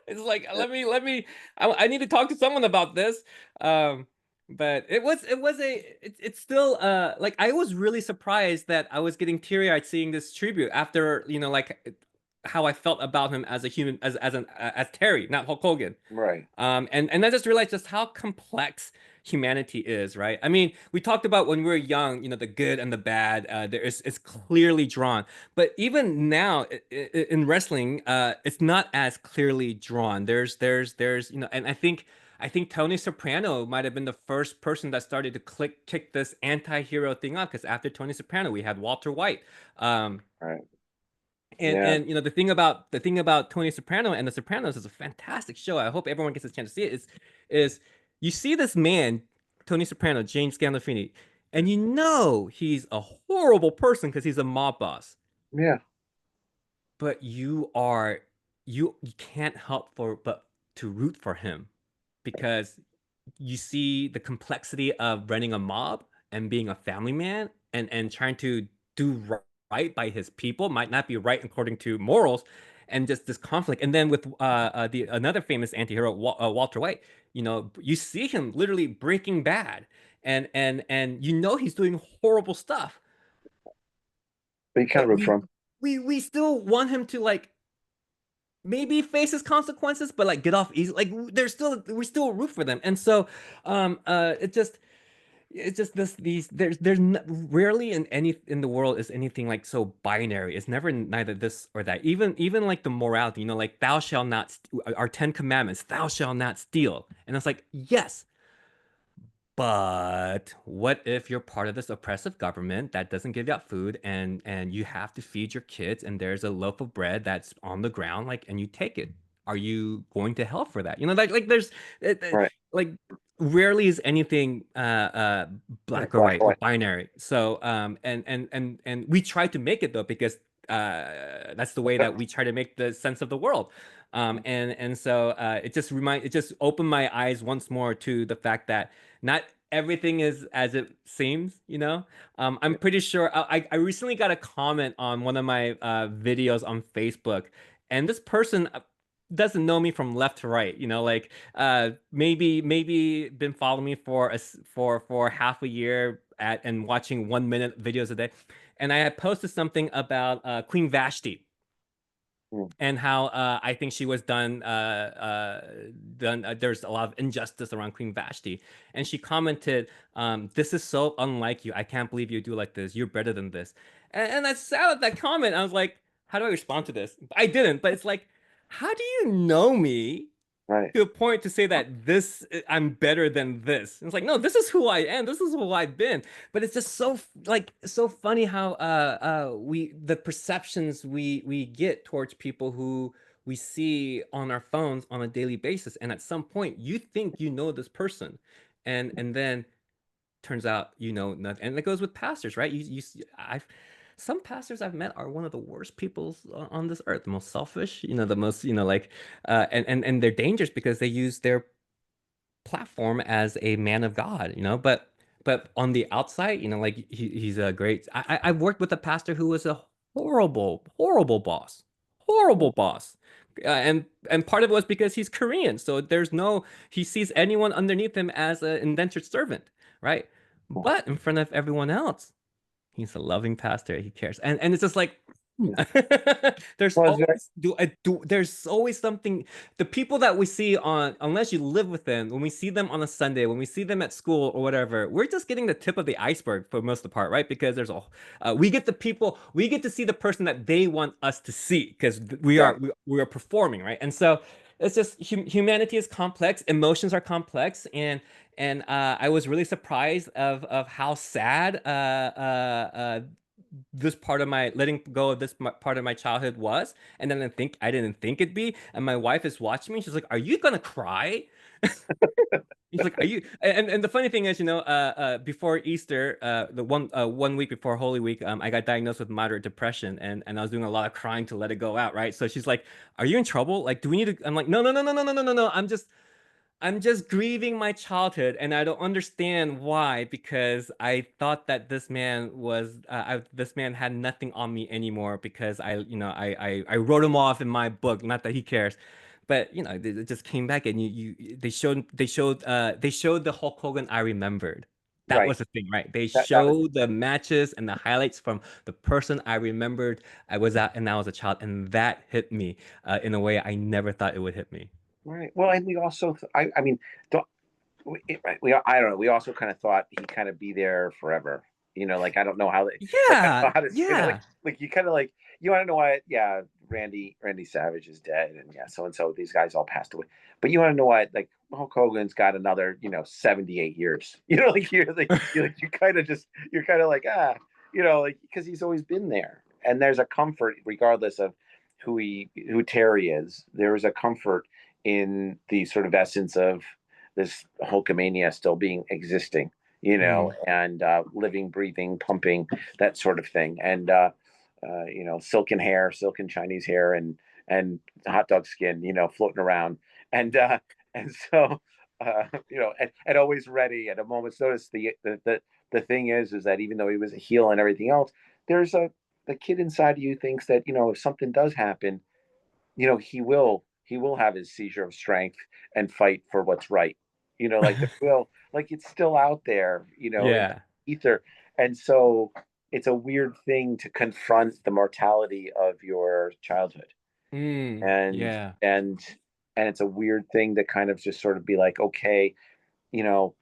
it's like, I need to talk to someone about this. Um, but it's still like, I was really surprised that I was getting teary-eyed seeing this tribute after, like how I felt about him as a human, as Terry, not Hulk Hogan. Right. And I just realized just how complex humanity is, right? I mean, we talked about when we were young, the good and the bad. It's clearly drawn, but even now in wrestling, it's not as clearly drawn. There's and I think Tony Soprano might have been the first person that started to kick this anti-hero thing off, because after Tony Soprano, we had Walter White. Um, Right. and Yeah. and the thing about Tony Soprano and The Sopranos is a fantastic show. I hope everyone gets a chance to see it. Is you see this man, Tony Soprano, James Gandolfini, and he's a horrible person because he's a mob boss. Yeah. But you can't help but to root for him, because you see the complexity of running a mob and being a family man, and trying to do right by his people. Might not be right according to morals, and just this conflict. And then with the another famous anti-hero, Walter White, you see him literally Breaking Bad, and he's doing horrible stuff, But you kind of but root for him. we still want him to like maybe face his consequences, but like get off easy. Like we still root for them. And so it's just these rarely in any in the world is anything like so binary. It's never neither this or that. Even like the morality, like thou shalt not our 10 commandments, thou shalt not steal. And it's like, yes, but what if you're part of this oppressive government that doesn't give out food, and you have to feed your kids, and there's a loaf of bread that's on the ground, like, and you take it? Are you going to hell for that? Like there's Right. like rarely is anything black or Black white or or white. binary. So and we try to make it though, because that's the way that we try to make the sense of the world. And so it just opened my eyes once more to the fact that not everything is as it seems. I'm pretty sure I recently got a comment on one of my videos on Facebook, and this person doesn't know me from left to right, like maybe been following me for half a year and watching 1 minute videos a day. And I had posted something about Queen Vashti, Mm. and how I think she was done. There's a lot of injustice around Queen Vashti, and she commented, "This is so unlike you. I can't believe you do like this. You're better than this." And I saw that comment. I was like, "How do I respond to this?" I didn't, but it's like, how do you know me Right. to a point to say that I'm better than this? And it's like, no, this is who I am. This is who I've been. But it's just so funny how we the perceptions we get towards people who we see on our phones on a daily basis. And at some point you think you know this person, and then turns out nothing. And it goes with pastors, right? I've some pastors I've met are one of the worst people on this earth, the most selfish, the most, like, and they're dangerous because they use their platform as a man of God, but on the outside, like he's a great. I've worked with a pastor who was a horrible, horrible boss, horrible boss. And part of it was because he's Korean, so he sees anyone underneath him as an indentured servant, right? But in front of everyone else, he's a loving pastor. He cares, and it's just like Yeah. there's Well, it's very, always there's always something. The people that we see on, unless you live with them, when we see them on a Sunday, when we see them at school or whatever, we're just getting the tip of the iceberg for most of the part, right? Because we get to see the person that they want us to see, because yeah. we are performing, right? And so it's just humanity is complex, emotions are complex, and I was really surprised of how sad this part of my letting go of this part of my childhood was. And then I didn't think it'd be. And my wife is watching me. She's like, "Are you gonna cry?" He's like, "Are you?" And the funny thing is, before Easter, the 1 week before Holy Week, I got diagnosed with moderate depression, and I was doing a lot of crying to let it go out, right? So she's like, "Are you in trouble? Like, do we need to?" I'm like, "No, no, no, no, no, no, no, no, no. I'm just grieving my childhood, and I don't understand why, because I thought that this man had nothing on me anymore, because I wrote him off in my book. Not that he cares, but it just came back, and they showed the Hulk Hogan I remembered. That Right. was the thing, right? They That was showed the matches and the highlights from the person I remembered I was at, and I was a child, and that hit me in a way I never thought it would hit me. right. Well, and we also, I mean, don't, right, I don't know. We also kind of thought he'd kind of be there forever. Like I don't know how like I don't Yeah, know how to say that. yeah. Like you kind of like you want to know why? Yeah, Randy Savage is dead, and yeah, so and so these guys all passed away. But you want to know why? Like Hulk Hogan's got another 78 years. Like you're kind of like like because he's always been there, and there's a comfort regardless of who Terry is. There is a comfort in the sort of essence of this Hulkamania still being existing, Mm. and living, breathing, pumping, that sort of thing. And silken hair, silken Chinese hair, and hot dog skin, floating around, and and so and always ready at a moment's notice. The thing is that even though he was a heel and everything else, there's the kid inside of you thinks that if something does happen, he will have his seizure of strength and fight for what's right. Like the will, like it's still out there, in the Yeah. ether. And so it's a weird thing to confront the mortality of your childhood. And Yeah. and and it's a weird thing to kind of just sort of be like, okay, you know,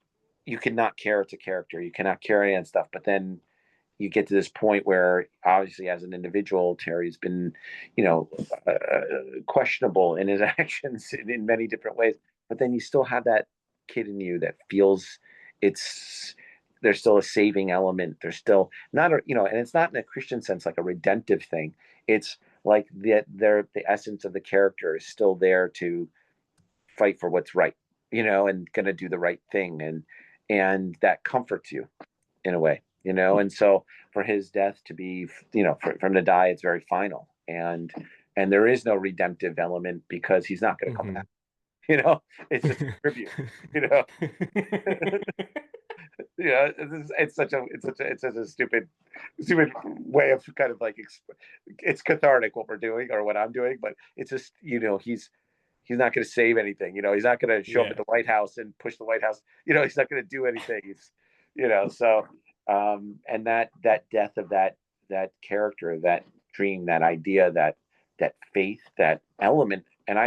you cannot care it's a character, you cannot care any and stuff, but then you get to this point where obviously as an individual Terry's been questionable in his actions in many different ways, but then you still have that kid in you that feels it's there's still a saving element, there's still not and it's not in a Christian sense like a redemptive thing. It's like the essence of the character is still there to fight for what's right, and gonna do the right thing, and that comforts you in a way, and so for his death to be, for him to die, it's very final, and there is no redemptive element because he's not going to come Hmm. back. It's just a tribute. you know it's such a stupid way of kind of like it's cathartic what we're doing or what I'm doing, but it's just, he's not going to save anything. He's not going to show up at Yeah. the White House and push the White House. He's not going to do anything. So, and that death of that character, that dream, that idea, that faith, that element. And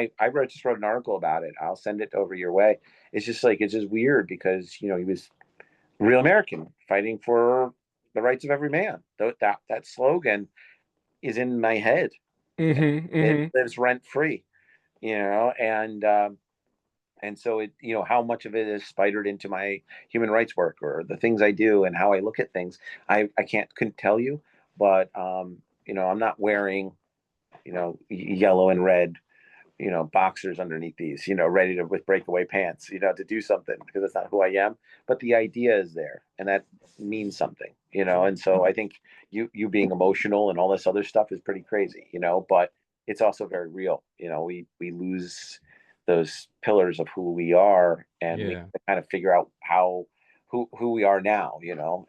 just wrote an article about it. I'll send it over your way. It's just weird because, he was real American fighting for the rights of every man. That slogan is in my head. Hmm. It Hmm. lives rent free, and so how much of it is spidered into my human rights work or the things I do and how I look at things. I couldn't tell you, but I'm not wearing yellow and red boxers underneath these, ready to with breakaway pants, to do something because that's not who I am. But the idea is there, and that means something, And so I think you being emotional and all this other stuff is pretty crazy, But it's also very real. We lose those pillars of who we are, and we Yeah. kind of figure out who we are now,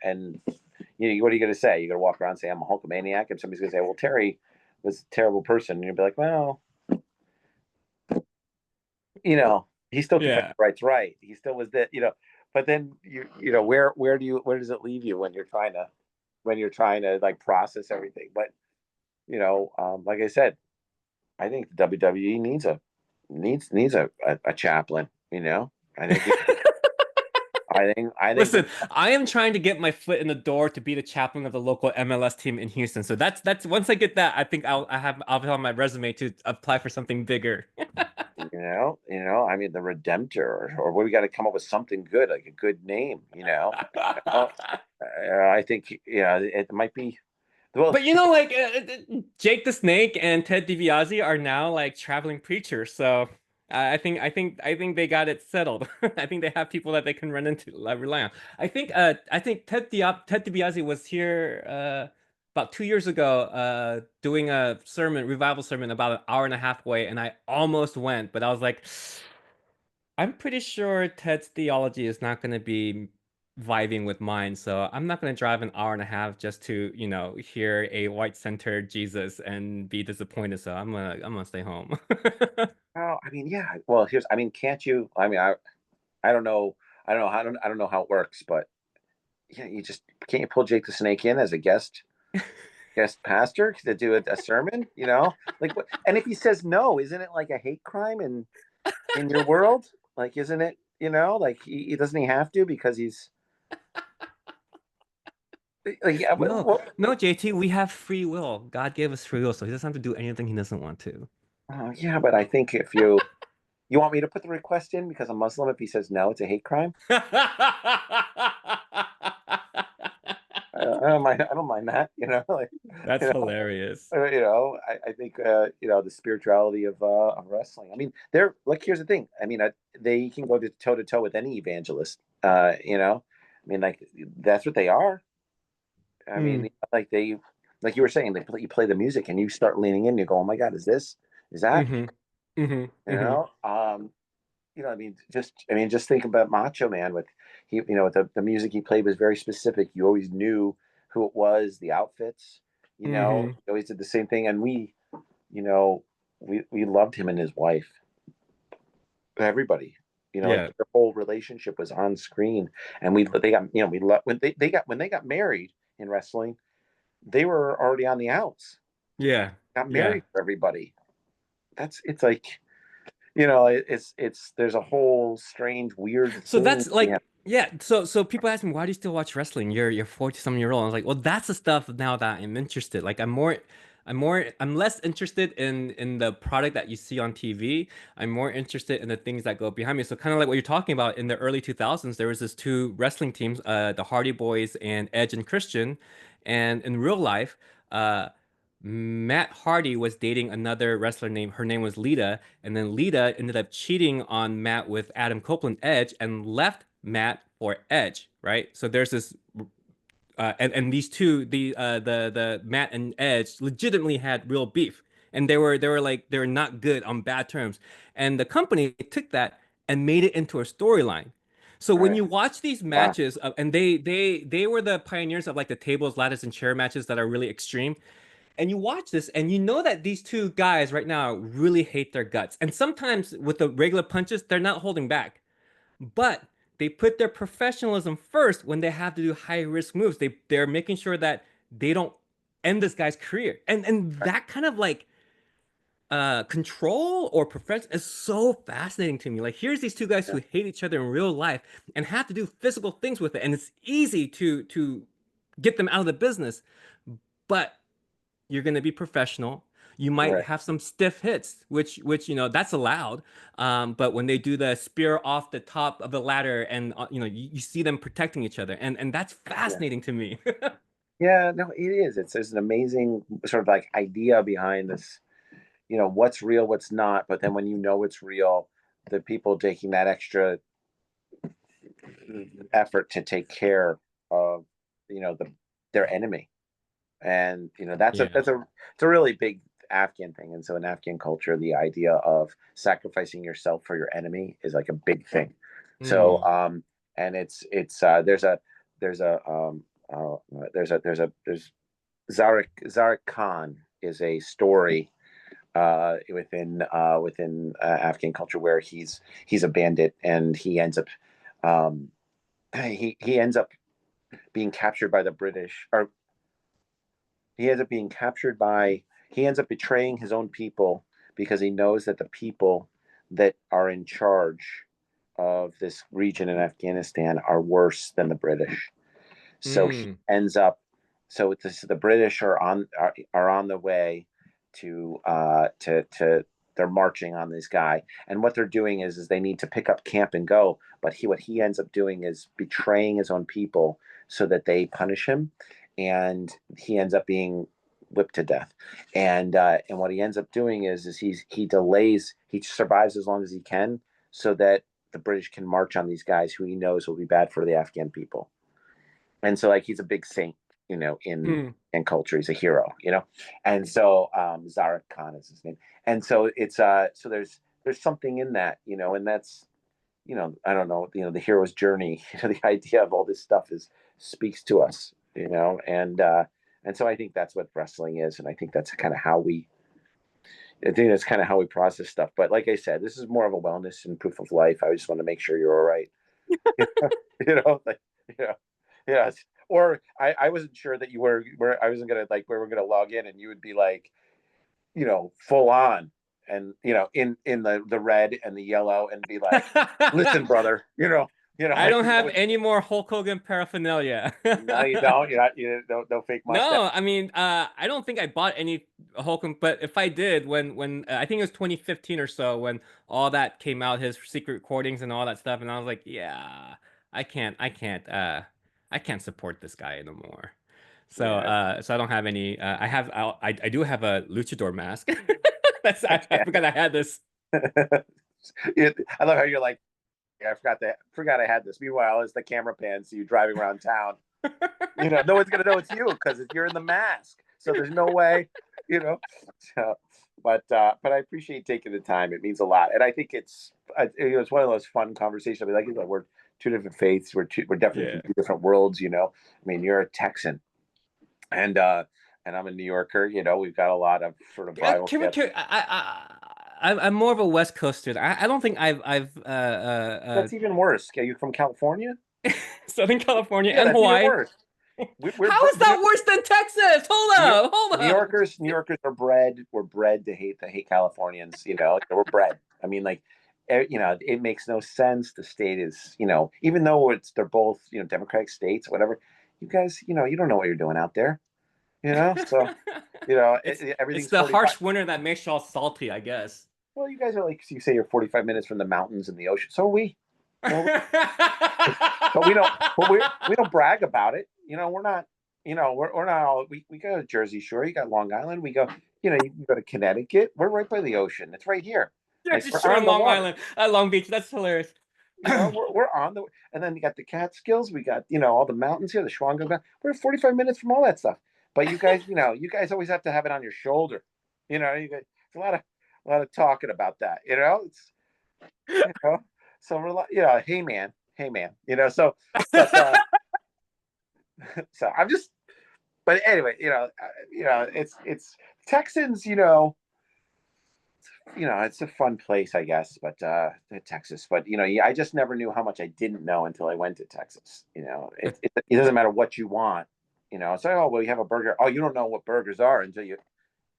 And what are you going to say? You're going to walk around and say I'm a Hulkamaniac, and somebody's going to say, "Well, Terry was a terrible person," and you'll be like, "Well, he still can fight Yeah. the rights right. He still was that, but then where does it leave you when you're trying to like process everything? But like I said, I think the WWE needs a chaplain. I think I think Listen, that I am trying to get my foot in the door to be the chaplain of the local MLS team in Houston. So that's once I get that, I think I'll have on my resume to apply for something bigger. I mean the Redemptor, or we got to come up with something good, like a good name. I think it might be well. But Jake the Snake and Ted DiBiase are now like traveling preachers, so I think they got it settled. I think they have people that they can run into, like, rely on. I think Ted DiBiase was here about 2 years ago doing a revival sermon about an hour and a half away, and I almost went, but I was like, I'm pretty sure Ted's theology is not going to be vibing with mine, so I'm not going to drive an hour and a half just to, hear a white-centered Jesus and be disappointed. So I'm gonna stay home. Oh, I mean, yeah. Well, I mean, can't you? I mean, I don't know. I don't know how it works, but yeah, you just can't you pull Jake the Snake in as a guest pastor to do a sermon? Like what? And if he says no, isn't it like a hate crime in your world? Like, isn't it? Like he doesn't he have to because he's like yeah. No, no, JT, we have free will. God gave us free will, so he doesn't have to do anything he doesn't want to. Yeah, but I think if you want me to put the request in because I'm Muslim, if he says no, it's a hate crime. I don't mind that. Like, That's you know, hilarious. I think the spirituality of wrestling. I mean, they're like here's the thing. I mean, they can go toe to toe with any evangelist. I mean, like that's what they are. I Hmm. mean, like you were saying, you play the music and you start leaning in. You go, oh my God, is that? Mm-hmm. Mm-hmm. You Mm-hmm. know, just think about Macho Man with the music he played was very specific. You always knew who it was, the outfits. Mm-hmm. He always did the same thing, and you know, we loved him and his wife. Everybody, like Yeah. their whole relationship was on screen, and they got we love when they got married in wrestling, they were already on the outs. Yeah. Got Yeah. married for everybody. It's like it's there's a whole strange weird So thing. that's Yeah, like, yeah. So people ask me, why do you still watch wrestling? You're 40 something year old. I was like, well, that's the stuff now that I'm interested. Like I'm less interested in the product that you see on TV. I'm more interested in the things that go behind me. So kind of like what you're talking about in the early 2000s, there was this two wrestling teams, the Hardy Boys and Edge and Christian. And in real life, Matt Hardy was dating another wrestler named, her name was Lita, and then Lita ended up cheating on Matt with Adam Copeland Edge and left Matt for Edge, right? So there's this and these two, the Matt and Edge legitimately had real beef. And they were not good on bad terms. And the company took that and made it into a storyline. So when right. you watch these Wow. matches, and they were the pioneers of like the tables, ladders, and chair matches that are really extreme, and you watch this and you know that these two guys right now really hate their guts. And sometimes with the regular punches, they're not holding back. But they put their professionalism first when they have to do high risk moves. They're making sure that they don't end this guy's career. And that kind of like control or profession is so fascinating to me. Like here's these two guys Yeah, who hate each other in real life and have to do physical things with it. And it's easy to get them out of the business. But you're going to be professional. You might right. have some stiff hits, which that's allowed. But when they do the spear off the top of the ladder, and you see them protecting each other, and that's Yeah. fascinating to me. Yeah, no, it is. There's an amazing sort of like idea behind this, what's real, what's not. But then when it's real, the people taking that extra effort to take care of, their enemy. And Yeah. it's a really big Afghan thing. And so in Afghan culture, the idea of sacrificing yourself for your enemy is like a big thing. So Mm. and it's there's a uh, there's Zarek Khan is a story within Afghan culture where he's a bandit, and he ends up um, he ends up being captured by the British, or he ends up being captured by he ends up betraying his own people because he knows that the people that are in charge of this region in Afghanistan are worse than the British. So he Mm. ends up the British are on the way to they're marching on this guy, and what they're doing is they need to pick up camp and go, but what he ends up doing is betraying his own people so that they punish him, and he ends up being whipped to death. And what he ends up doing is he survives as long as he can so that the British can march on these guys who he knows will be bad for the Afghan people. And so like he's a big saint, Mm. in culture. He's a hero, And so Zarek Khan is his name. And so it's so there's something in that, and that's, I don't know, the hero's journey, the idea of all this stuff speaks to us, and so I think that's what wrestling is, and I think that's kind of how we process stuff. But like I said, this is more of a wellness and proof of life. I just want to make sure you're all right. Like, you know, yeah. Or I wasn't sure that you were I wasn't gonna like we were gonna log in and you would be like, full on, and in the red and the yellow, and be like, listen, brother, I don't have any more Hulk Hogan paraphernalia. no, you don't. You don't, no fake mustache. No, I mean, I don't think I bought any Hulk, but if I did, when I think it was 2015 or so, when all that came out, his secret recordings and all that stuff, and I was like, yeah, I can't support this guy anymore. So, Yeah. so I don't have any. I do have a luchador mask. I Yeah. forgot I had this. I love how you're like, yeah, forgot I had this. Meanwhile, as the camera pans to you driving around town, no one's gonna know it's you because you're in the mask. So there's no way, you know. So, but I appreciate taking the time. It means a lot, and I think it's one of those fun conversations. I mean, like we're two different faiths. We're definitely Yeah. from two different worlds. I mean, you're a Texan, and and I'm a New Yorker. You know, we've got a lot of sort of rival. I'm more of a West Coaster. I don't think That's even worse. Are you from California? Southern California Yeah, and that's even Hawaii. worse. How is that worse than Texas? Hold New up. Yorkers are bred. We're bred to hate Californians. You know, we're bred. I mean, like, you know, it makes no sense. The state is, you know, even though they're both, you know, democratic states, whatever. You guys, you know, you don't know what you're doing out there. You know, so you know, It's everything's the 45. harsh winter that makes y'all salty, I guess. Well, you guys are like you say you're 45 minutes from the mountains and the ocean. So are we. So are we. But we don't. But we don't brag about it. You know, we're not. You know, we're not all. We go to Jersey Shore. You got Long Island. We go. You know, you can go to Connecticut. We're right by the ocean. It's right here. Like Jersey we're Shore on and the Long water. Island, Long Beach. That's hilarious. You know, we're on the. And then you got the Catskills. We got all the mountains here. The Schwango Mountain. We're 45 minutes from all that stuff. But you guys, you guys always have to have it on your shoulder. You know, you guys. It's a lot of talking about that. You know, it's so we're like, hey man. You know, so but so I'm just but anyway, it's Texans, it's a fun place, I guess, but Texas, but I just never knew how much I didn't know until I went to Texas. It doesn't matter what you want, it's like, oh well, you have a burger. Oh, you don't know what burgers are until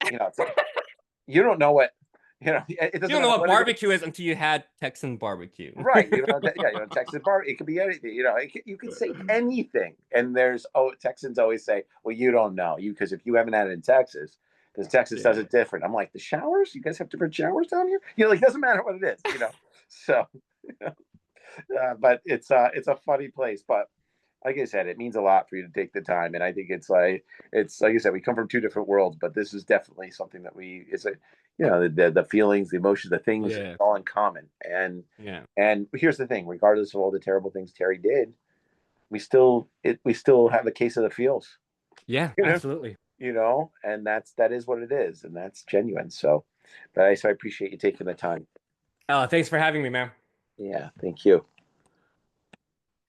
it's like, you don't know what, it You doesn't don't know matter what what it is. barbecue is until you had Texan barbecue. Right. Texas bar, it could be anything. You could say anything. And Texans always say, well, you don't know. Because if you haven't had it in Texas, because Texas does it different. I'm like, the showers? You guys have different showers down here? Like, it doesn't matter what it is. So, but it's a funny place. But like I said, it means a lot for you to take the time. And I think it's like I said, we come from two different worlds, but this is definitely something that the feelings, the emotions, the things all in common. And here's the thing, regardless of all the terrible things Terry did, we still have a case of the feels. Yeah, You know, absolutely. and that is what it is, and that's genuine. So I appreciate you taking the time. Thanks for having me, man. Yeah, thank you.